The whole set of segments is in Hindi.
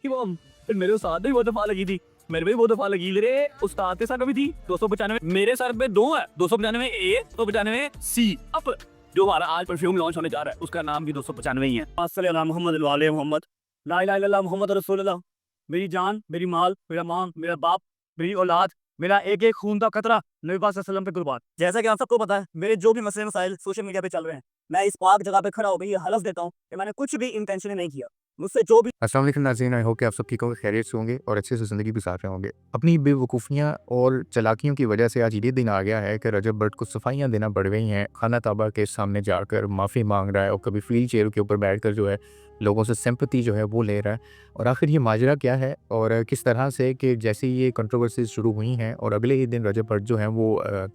कि वो फिर मेरे उस्ताद ने भी बहुत दफा लगी थी, मेरे पे भी बहुत दफा लगी। मेरे उस्ताद के सर पे भी थी 295, मेरे सर पे दो है, 295 ए, 295 सी। अब जो हमारा आज परफ्यूम लॉन्च होने जा रहा है उसका नाम भी 295 ही है। अस्सलाम अला मोहम्मद वाले मोहम्मद, ला इलाहा इल्लल्लाह मोहम्मद रसूलुल्लाह। मेरी जान, मेरी माल, मेरा मां, मेरा बाप, मेरी औलाद, मेरा एक एक खून का कतरा नबी पाक सल्लल्लाहु अलैहि वसल्लम पे कुर्बान। जैसा कि आप सबको पता है, मेरे जो भी मसले मसाइल सोशल मीडिया पे चल रहे हैं, मैं इस पाक जगह पे खड़ा होकर ये हलफ देता हूँ कि मैंने कुछ भी इंटेंशनली नहीं किया। मुझसे जो भी अस्सलाम वालेकुम नाज़रीन, आई होप कि आप सब ठीक होंगे, खैरियत से होंगे और अच्छे से ज़िंदगी गुजार रहे होंगे। अपनी बेवकूफ़ियाँ और चालाकियों की वजह से आज ये दिन आ गया है कि रजब भट्ट को सफाइयाँ देना पड़ गई हैं। खाना ताबा के सामने जाकर माफ़ी मांग रहा है और कभी व्हील चेयर के ऊपर बैठकर जो है लोगों से सिंपैथी जो है वो ले रहा है। और आखिर ये माजरा क्या है और किस तरह से कि जैसे ये कंट्रोवर्सीज़ शुरू हुई हैं और अगले ही दिन रजब भट्ट जो है वो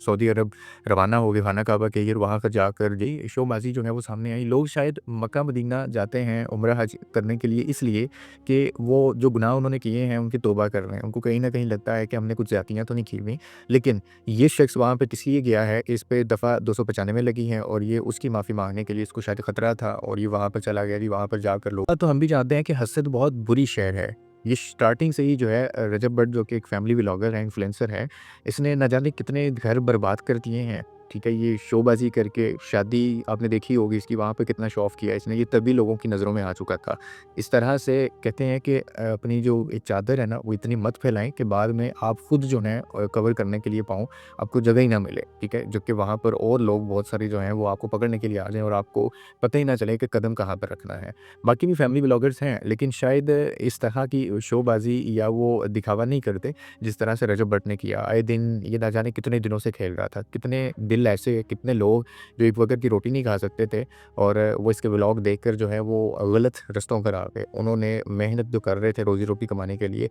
सऊदी अरब रवाना हो गए खाना काबा के लिए। वहाँ पर जाकर यही शोबाजी जो है वो सामने आई। लोग शायद मक्का मदीना जाते हैं उम्रा हज करने के लिए इसलिए कि वो जो गुनाह उन्होंने किए हैं उनकी तौबा कर रहे हैं। उनको कहीं न कहीं लगता है कि हमने कुछ ज़्यादतियाँ तो नहीं की हुई। लेकिन ये शख्स वहाँ पे इसलिए गया है, इस पे दफ़ा 295 लगी है और ये उसकी माफ़ी माँगने के लिए इसको शायद खतरा था और ये वहाँ पर चला गया जी, वहाँ पर जाकर लोग तो हम भी जानते हैं कि हसद बहुत बुरी शै है। ये स्टार्टिंग से ही जो है रजब भट्ट जो कि एक फैमिली व्लॉगर है, इन्फ्लुएंसर है, इसने न जाने कितने घर बर्बाद कर दिए हैं। ठीक है, ये शोबाज़ी करके शादी आपने देखी होगी इसकी, वहाँ पे कितना शो ऑफ किया इसने, ये तभी लोगों की नज़रों में आ चुका था। इस तरह से कहते हैं कि अपनी जो एक चादर है ना वो इतनी मत फैलाएँ कि बाद में आप खुद जो है कवर करने के लिए पाँव आपको जगह ही ना मिले, ठीक है? जबकि वहाँ पर और लोग बहुत सारे जो हैं वो आपको पकड़ने के लिए आ जाएँ और आपको पता ही ना चले कि कदम कहाँ पर रखना है। बाकी भी फैमिली व्लॉगर्स हैं लेकिन शायद इस तरह की शोबाज़ी या वो दिखावा नहीं करते जिस तरह से रजब भट्ट ने किया। आए दिन ये ना जाने कितने दिनों से खेल रहा था, कितने दिल ऐसे, कितने लोग जो एक वक़्त की रोटी नहीं खा सकते थे और वो इसके व्लॉग देखकर जो है वो गलत रास्तों पर आ गए। उन्होंने मेहनत जो कर रहे थे रोज़ी-रोटी कमाने के लिए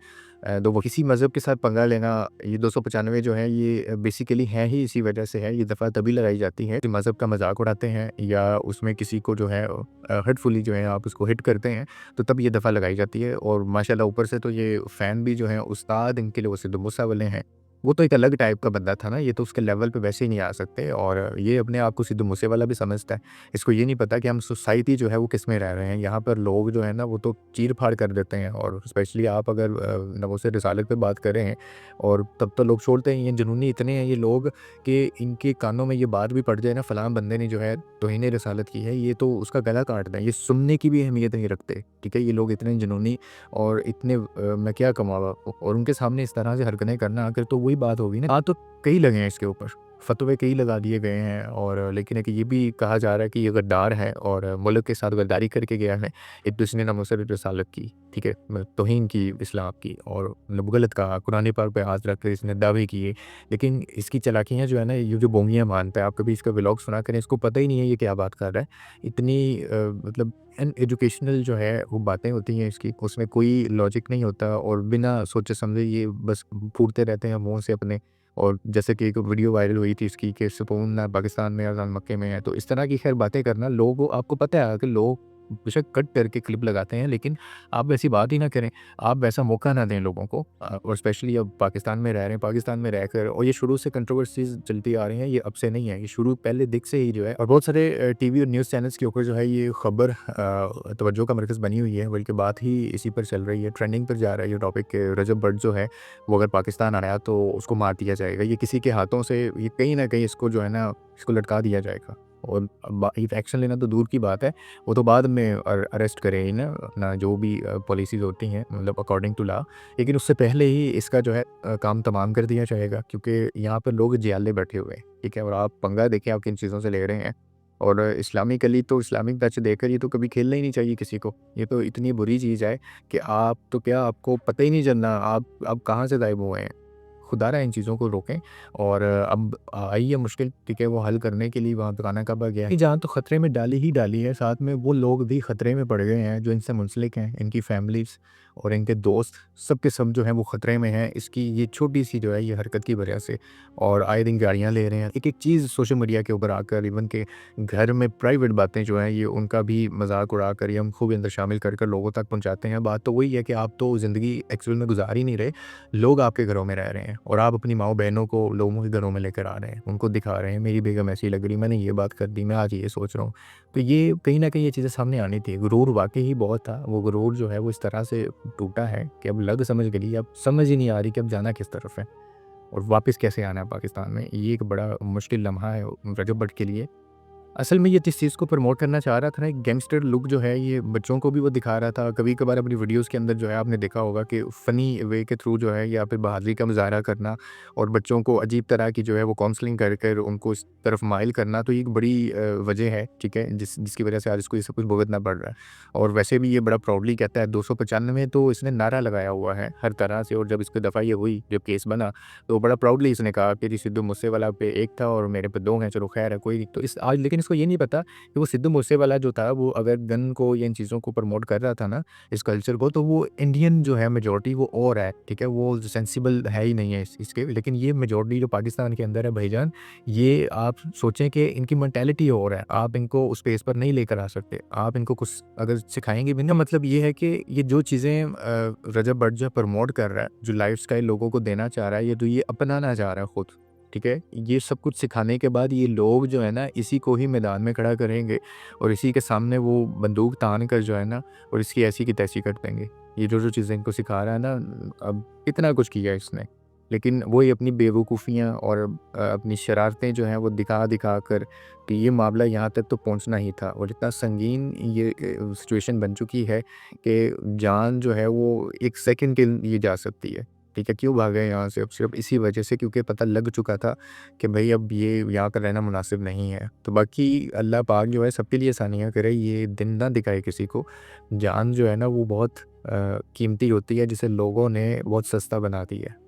तो वो किसी मज़हब के साथ पंगा लेना, ये 295 जो है ये बेसिकली है ही इसी वजह से है। ये दफ़ा तभी लगाई जाती है कि मज़हब का मज़ाक उड़ाते हैं या उसमें किसी को जो है हर्टफुली जो है आप उसको हिट करते हैं, तो तब ये दफ़ा लगाई जाती है। और माशाल्लाह ऊपर से तो ये फ़ैन भी जो हैं उस्ताद इनके लिए वो सिद्दू मूसा वाले हैं। वो तो एक अलग टाइप का बंदा था ना, ये तो उसके लेवल पे वैसे ही नहीं आ सकते और ये अपने आप को सिद्धू मूसेवाला भी समझता है। इसको ये नहीं पता कि हम सोसाइटी जो है वो किसमें रह रहे हैं। यहाँ पर लोग जो है ना वो तो चीर-फाड़ कर देते हैं और स्पेशली आप अगर नमूसे रिसालत पे बात कर रहे हैं और तब तो लोग छोड़ते हैं। ये जुनूनी इतने हैं ये लोग कि इनके कानों में ये बात भी पड़ जाए ना फलाँ बंदे ने जो है तौहीन रिसालत की है, ये तो उसका गला काट दें। ये सुनने की भी अहमियत नहीं रखते, ठीक है? ये लोग इतने जुनूनी और इतने मैं क्या कमावा और उनके सामने इस तरह से हरकतें करना आखिर तो वही बात होगी ना। हाँ, तो कई लगे हैं इसके ऊपर, फ़तवे कई लगा दिए गए हैं और लेकिन एक ये भी कहा जा रहा है कि ये गद्दार है और मुल्क के साथ गद्दारी करके गया है। एक तो इसने नामुसरत रिसालत की, ठीक है? तौहीन की इस्लाम की और मतलब गलत कहा, कुरान पाक पे हाथ रख कर इसने दावे किए। लेकिन इसकी चालाकियाँ जो है ना, ये जो बोंगियाँ मारता है, आप कभी इसका व्लॉग सुना करें, इसको पता ही नहीं है ये क्या बात कर रहा है। इतनी मतलब एजुकेशनल जो है वो बातें होती हैं इसकी, उसमें कोई लॉजिक नहीं होता और बिना सोचे समझे ये बस फूटते रहते हैं मुँह से अपने। और जैसे कि एक वीडियो वायरल हुई थी इसकी कि सुकून ना पाकिस्तान में अज़ान मक्के में है, तो इस तरह की खैर बातें करना लोगों आपको पता है कि लोग बेशक कट करके क्लिप लगाते हैं लेकिन आप वैसी बात ही ना करें, आप वैसा मौका ना दें लोगों को और स्पेशली अब पाकिस्तान में रह रहे हैं, पाकिस्तान में रहकर और ये शुरू से कंट्रोवर्सीज़ चलती आ रही हैं, ये अब से नहीं है, ये शुरू पहले दिख से ही जो है और बहुत सारे टीवी और न्यूज़ चैनल्स के ऊपर जो है ये खबर तवज्जो का मरकज़ बनी हुई है, बल्कि बात ही इसी पर चल रही है, ट्रेंडिंग पर जा रहा है ये टॉपिक कि रजब भट्ट जो है वो अगर पाकिस्तान आया तो उसको मार दिया जाएगा। ये किसी के हाथों से ये कहीं न कहीं इसको जो है ना, इसको लटका दिया जाएगा और एक्शन लेना तो दूर की बात है, वो तो बाद में अरेस्ट करें ही ना, अपना जो भी पॉलिसीज़ होती हैं मतलब अकॉर्डिंग टू लॉ। लेकिन उससे पहले ही इसका जो है काम तमाम कर दिया जाएगा क्योंकि यहाँ पर लोग जियाले बैठे हुए हैं, ठीक है? और आप पंगा देखिए आप किन चीज़ों से ले रहे हैं और इस्लामिकली तो इस्लामिक टच देकर ये तो कभी खेलना ही नहीं चाहिए किसी को। ये तो इतनी बुरी चीज़ है कि आप तो क्या आपको पता ही नहीं चलना आप कहाँ से गायब हुए हैं। खुदारा इन चीज़ों को रोकें और अब आई है मुश्किल, ठीक है, वो हल करने के लिए वहाँ पे खाना कबा गया है। जान तो खतरे में डाली ही डाली है, साथ में वो लोग भी खतरे में पड़ गए हैं जो इनसे मुंसलिक हैं, इनकी फैमिलीज़ और इनके दोस्त सब के सब जो हैं वो खतरे में हैं इसकी ये छोटी-सी जो है ये हरकत की वजह से और आए दिन गाड़ियाँ ले रहे हैं। एक-एक चीज़ सोशल मीडिया के ऊपर आकर इवन के घर में प्राइवेट बातें जो हैं ये उनका भी मज़ाक उड़ाकर या हम खूब अंदर शामिल कर कर लोगों तक पहुँचाते हैं। बात तो वही है कि आप तो ज़िंदगी एक्चुअल में गुज़ार ही नहीं रहे, लोग आपके घरों में रह रहे हैं और आप अपनी माओ बहनों को लोगों के घरों में लेकर आ रहे हैं, उनको दिखा रहे हैं मेरी बेगम ऐसी लग रही, मैंने ये बात कर दी, मैं आज ये सोच रहा हूँ। तो ये कहीं न कहीं ये चीज़ें सामने आनी थी। गुरूर वाक़ई ही बहुत था, वो गुरूर जो है वो इस तरह से टूटा है कि अब लग समझ गई, अब समझ ही नहीं आ रही कि अब जाना किस तरफ है और वापस कैसे आना है पाकिस्तान में। ये एक बड़ा मुश्किल लम्हा है रजब भट्ट के लिए। असल में ये जिस चीज़ को प्रमोट करना चाह रहा था ना, एक गैंगस्टर लुक जो है ये बच्चों को भी वो दिखा रहा था। कभी-कभार अपनी वीडियोज़ के अंदर जो है आपने देखा होगा कि फ़नी वे के थ्रू जो है या फिर बहादुरी का मुज़ाहरा करना और बच्चों को अजीब तरह की जो है वो काउंसलिंग कर कर उनको इस तरफ माइल करना, तो ये एक बड़ी वजह है, ठीक है, जिसकी वजह से आज इसको ये सब कुछ भुगतना पड़ रहा है। और वैसे भी ये बड़ा प्राउडली कहता है 295 तो इसने नारा लगाया हुआ है हर तरह से। और जब इसकी दफ़ा ये हुई, जब केस बना, तो बड़ा प्राउडली इसने कहा कि जी सिद्धू मूसेवाला पे 1 था और मेरे पे 2 हैं, चलो खैर है कोई नहीं। तो इस आज लेकिन इसको ये नहीं पता कि वो सिद्धू मूसेवाला जो था वो अगर गन को या इन चीज़ों को प्रमोट कर रहा था ना, इस कल्चर को, तो वो इंडियन जो है मेजॉरिटी वो और है, ठीक है, वो सेंसिबल है ही नहीं है इसके। लेकिन ये मेजॉरिटी जो पाकिस्तान के अंदर है भाईजान, ये आप सोचें कि इनकी मेंटालिटी और है, आप इनको उस पेस पर नहीं लेकर आ सकते। आप इनको कुछ अगर सिखाएंगे भी ना, मतलब ये है कि ये जो चीज़ें रजब भट्ट जो प्रमोट कर रहा है, जो लाइफ स्टाइल लोगों को देना चाह रहा है, ये तो ये अपनाना चाह रहा है खुद, ठीक है। ये सब कुछ सिखाने के बाद ये लोग जो है ना इसी को ही मैदान में खड़ा करेंगे और इसी के सामने वो बंदूक तान कर जो है ना और इसकी ऐसी की तैसी कर देंगे। ये जो चीज़ें इनको सिखा रहा है ना, अब कितना कुछ किया इसने, लेकिन वही अपनी बेवकूफ़ियाँ और अपनी शरारतें जो हैं वो दिखा कर कि ये मामला यहाँ तक तो पहुँचना ही था। और इतना संगीन ये सिचुएशन बन चुकी है कि जान जो है वो 1 सेकंड के लिए जा सकती है। ठीक है, क्यों भागे यहाँ से? अब सिर्फ़ इसी वजह से, क्योंकि पता लग चुका था कि भई अब ये यहाँ का रहना मुनासिब नहीं है। तो बाकी अल्लाह पाक जो है सबके लिए आसानियाँ करे, ये दिन ना दिखाए किसी को। जान जो है ना वो बहुत कीमती होती है, जिसे लोगों ने बहुत सस्ता बना दिया है।